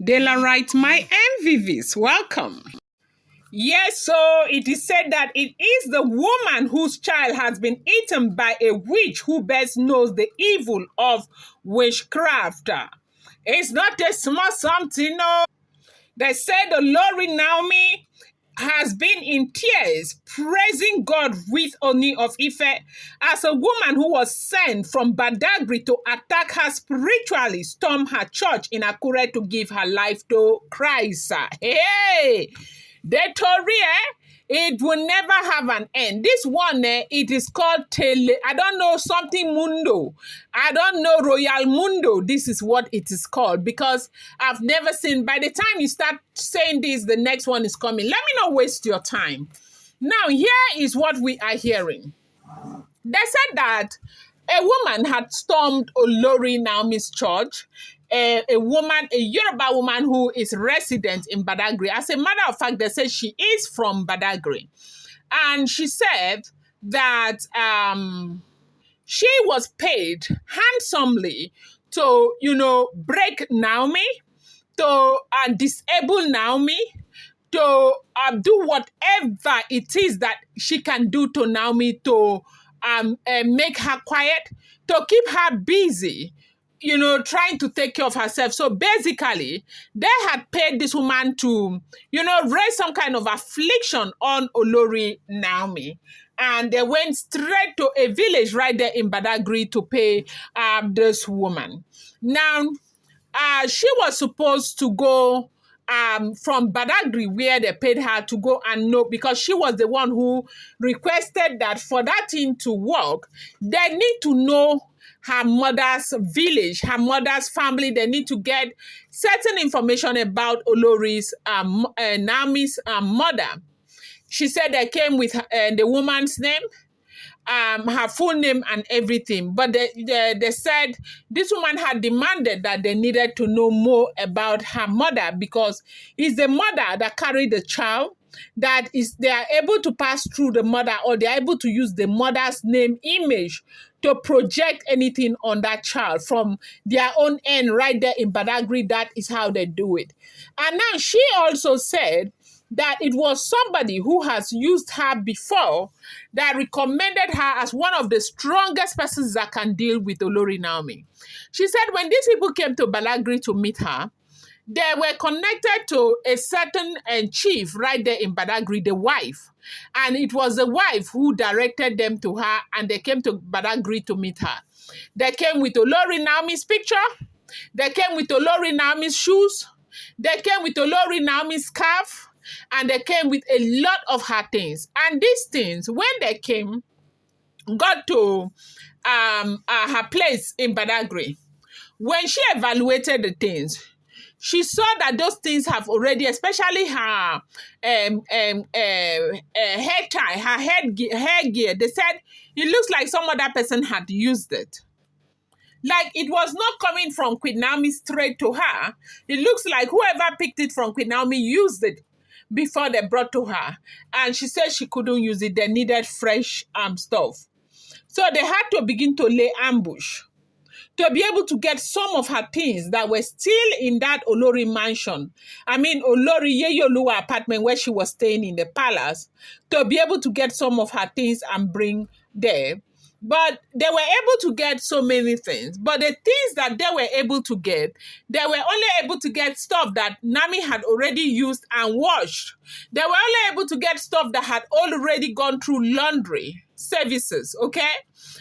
Dela writes, my MVVs, welcome. Yes, so it is said that it is the woman whose child has been eaten by a witch who best knows the evil of witchcraft. It's not a small something, no. They said the Lord Naomi has been in tears, praising God with Ooni of Ife as a woman who was sent from Badagri to attack her spiritually, stormed her church in Akure to give her life to Christ. Hey, the story, it will never have an end. This one, it is called Tele. I don't know, something Mundo. I don't know, Royal Mundo. This is what it is called because I've never seen. By the time you start saying this, the next one is coming. Let me not waste your time. Now, here is what we are hearing. They said that a woman had stormed Olori Naomi's church, a Yoruba woman who is resident in Badagri. As a matter of fact, they said she is from Badagri. And she said that she was paid handsomely to, break Naomi, to disable Naomi, to do whatever it is that she can do to Naomi to make her quiet, to keep her busy, trying to take care of herself. So basically, they had paid this woman to, raise some kind of affliction on Olori Naomi. And they went straight to a village right there in Badagri to pay this woman. Now, she was supposed to go from Badagri, where they paid her to go and know, because she was the one who requested that for that thing to work, they need to know her mother's village, her mother's family. They need to get certain information about Olori's, Naomi's mother. She said they came with the woman's name, her full name and everything. But they said this woman had demanded that they needed to know more about her mother because it's the mother that carried the child, that is they are able to pass through the mother, or they are able to use the mother's name image to project anything on that child from their own end right there in Badagri. That is how they do it. And now she also said that it was somebody who has used her before that recommended her as one of the strongest persons that can deal with Olori Naomi. She said when these people came to Badagri to meet her, they were connected to a certain chief right there in Badagri, the wife. And it was the wife who directed them to her, and they came to Badagri to meet her. They came with Olori Naomi's picture. They came with Olori Naomi's shoes. They came with Olori Naomi's scarf. And they came with a lot of her things. And these things, when they came, got to her place in Badagri, when she evaluated the things, she saw that those things have already, especially her hair tie, her headgear, they said it looks like some other person had used it. Like it was not coming from Queen Naomi straight to her. It looks like whoever picked it from Queen Naomi used it before they brought to her. And she said she couldn't use it. They needed fresh stuff. So they had to begin to lay ambush to be able to get some of her things that were still in that Olori mansion. I mean, Olori Yeyoluwa apartment where she was staying in the palace, to be able to get some of her things and bring there. But they were able to get so many things. But the things that they were able to get, they were only able to get stuff that Nami had already used and washed. They were only able to get stuff that had already gone through laundry services, okay?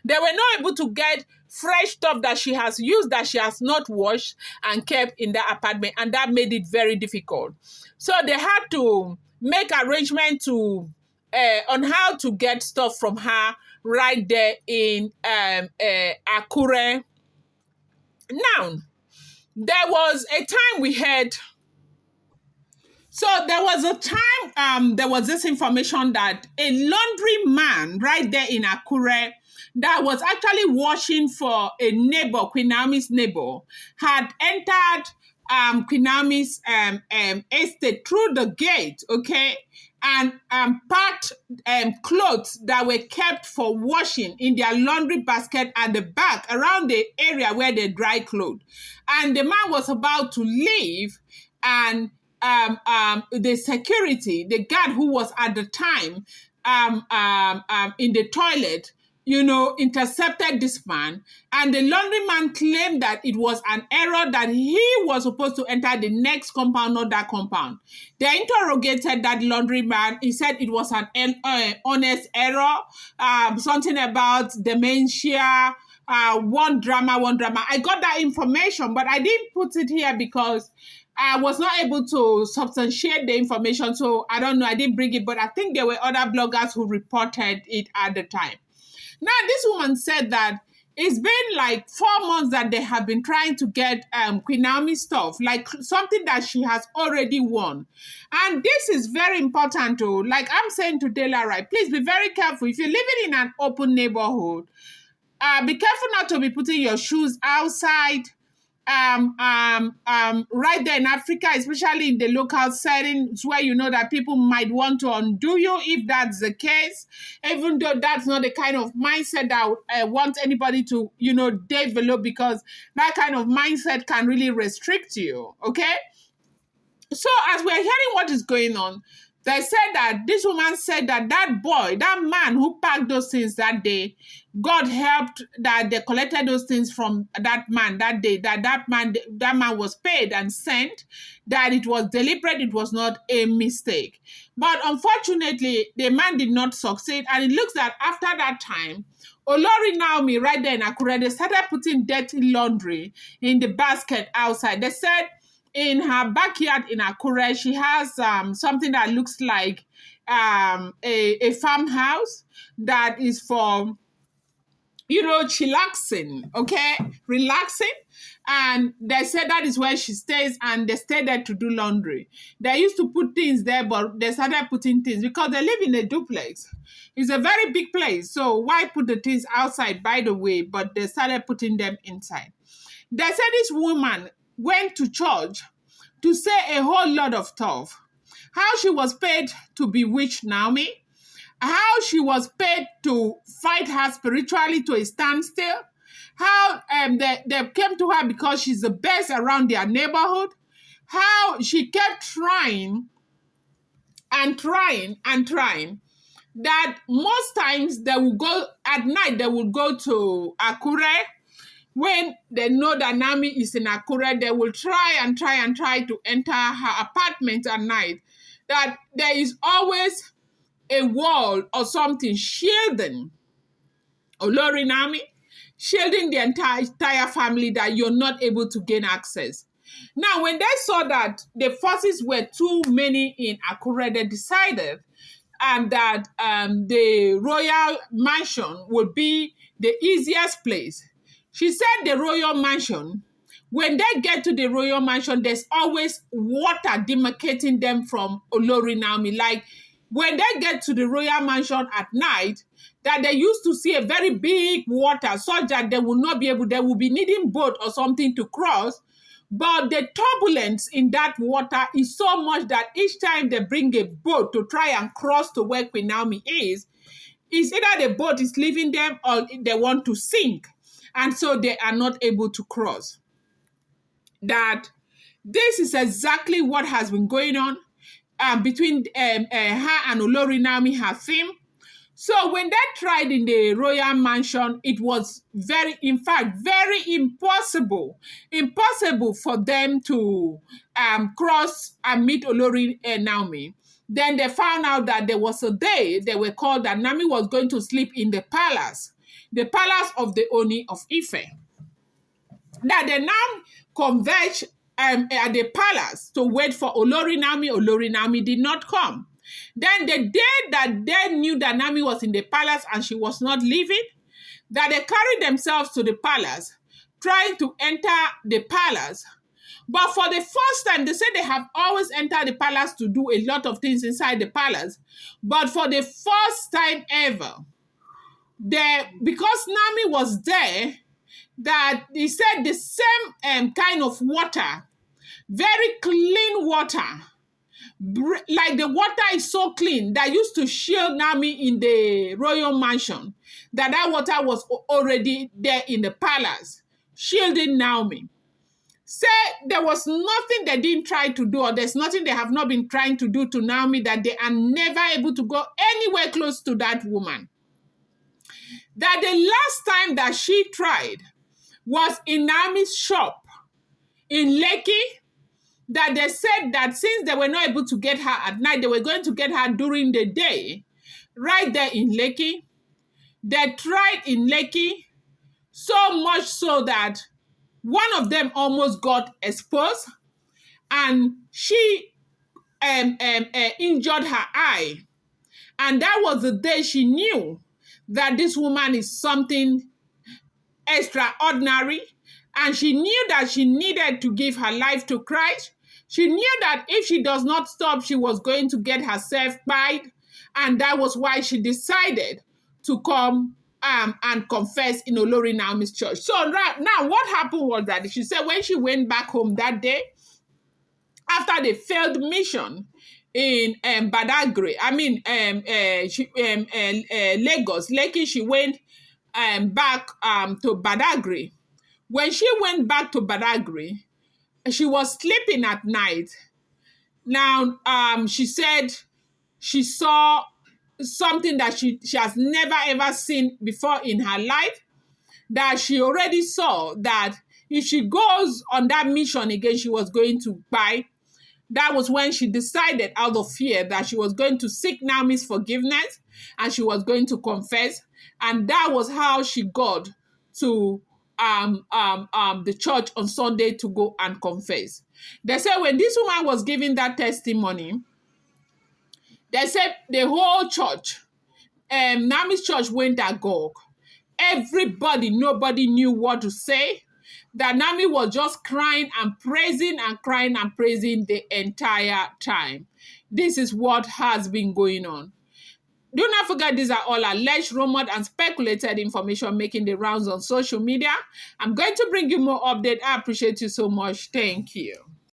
They were not able to get fresh stuff that she has used, that she has not washed and kept in the apartment. And that made it very difficult. So they had to make arrangements to on how to get stuff from her right there in Akure. Now, there was a time we had, so there was a time, there was this information that a laundry man right there in Akure that was actually washing for a neighbor, Queen Naomi's neighbor, had entered Queen Naomi's estate through the gate, okay, and packed clothes that were kept for washing in their laundry basket at the back around the area where they dry clothes. And the man was about to leave, and the security, the guard who was at the time in the toilet, intercepted this man. And the laundryman claimed that it was an error, that he was supposed to enter the next compound, not that compound. They interrogated that laundryman. He said it was an honest error, something about dementia, one drama. I got that information, but I didn't put it here because I was not able to substantiate the information. So I don't know, I didn't bring it, but I think there were other bloggers who reported it at the time. Now, this woman said that it's been like 4 months that they have been trying to get Queen Naomi stuff, like something that she has already won. And this is very important too. Like I'm saying to Dela, right, please be very careful. If you're living in an open neighborhood, be careful not to be putting your shoes outside. Right there in Africa, especially in the local settings where you know that people might want to undo you if that's the case, even though that's not the kind of mindset that I want anybody to, develop, because that kind of mindset can really restrict you, okay? So as we're hearing what is going on, they said that this woman said that that man who packed those things that day, God helped that they collected those things from that man that day, that man was paid and sent, that it was deliberate, it was not a mistake. But unfortunately, the man did not succeed. And it looks that after that time, Olori Naomi, right there in Akure, they started putting dirty laundry in the basket outside. They said, in her backyard in Akure, she has something that looks like a farmhouse that is for, chillaxing, okay? Relaxing. And they said that is where she stays, and they stay there to do laundry. They used to put things there, but they started putting things because they live in a duplex. It's a very big place. So why put the things outside, by the way? But they started putting them inside. They said this woman went to church to say a whole lot of stuff. How she was paid to bewitch Naomi, how she was paid to fight her spiritually to a standstill, how they came to her because she's the best around their neighborhood, how she kept trying, that most times they will go at night, they will go to Akure. When they know that Naomi is in Akure, they will try to enter her apartment at night. That there is always a wall or something shielding Olori Naomi, shielding the entire family, that you're not able to gain access. Now, when they saw that the forces were too many in Akure, they decided that the royal mansion would be the easiest place. She said the royal mansion, when they get to the royal mansion, there's always water demarcating them from Olori Naomi. Like when they get to the royal mansion at night, that they used to see a very big water, such that they will not be able, they will be needing boat or something to cross. But the turbulence in that water is so much that each time they bring a boat to try and cross to where Queen Naomi is, it's either the boat is leaving them or they want to sink. And so they are not able to cross. That this is exactly what has been going on between her and Olori Naomi, her theme. So when they tried in the royal mansion, it was very impossible for them to cross and meet Olori Naomi. Then they found out that there was a day they were called that Naomi was going to sleep in the palace of the Ooni of Ife. That they now converged at the palace to wait for Olori Naomi. Olori Naomi did not come. Then the day that they knew that Naomi was in the palace and she was not leaving, that they carried themselves to the palace, trying to enter the palace. But for the first time, they said they have always entered the palace to do a lot of things inside the palace. But for the first time ever, because Naomi was there, that he said the same kind of water very clean water. Like the water is so clean that used to shield Naomi in the royal mansion, that water was already there in the palace, shielding Naomi. Say there was nothing they didn't try to do, or there's nothing they have not been trying to do to Naomi, that they are never able to go anywhere close to that woman. That the last time that she tried was in Naomi's shop in Lekki, that they said that since they were not able to get her at night, they were going to get her during the day, right there in Lekki. They tried in Lekki, so much so that one of them almost got exposed, and she injured her eye. And that was the day she knew that this woman is something extraordinary, and she knew that she needed to give her life to Christ. She knew that if she does not stop, she was going to get herself bite, and that was why she decided to come and confess in Olori Naomi's church. So now what happened was that she said when she went back home that day, after the failed mission in Badagri, Lagos, Lekki, she went back to Badagri. When she went back to Badagri, she was sleeping at night. Now, she said she saw something that she has never ever seen before in her life, that she already saw that if she goes on that mission again, she was going to die. That was when she decided, out of fear, that she was going to seek Naomi's forgiveness and she was going to confess. And that was how she got to the church on Sunday to go and confess. They said when this woman was giving that testimony, they said the whole church, Naomi's church, went agog. Everybody, nobody knew what to say. That Naomi was just crying and praising and crying and praising the entire time. This is what has been going on. Do not forget, these are all alleged, rumored, and speculated information making the rounds on social media. I'm going to bring you more updates. I appreciate you so much. Thank you.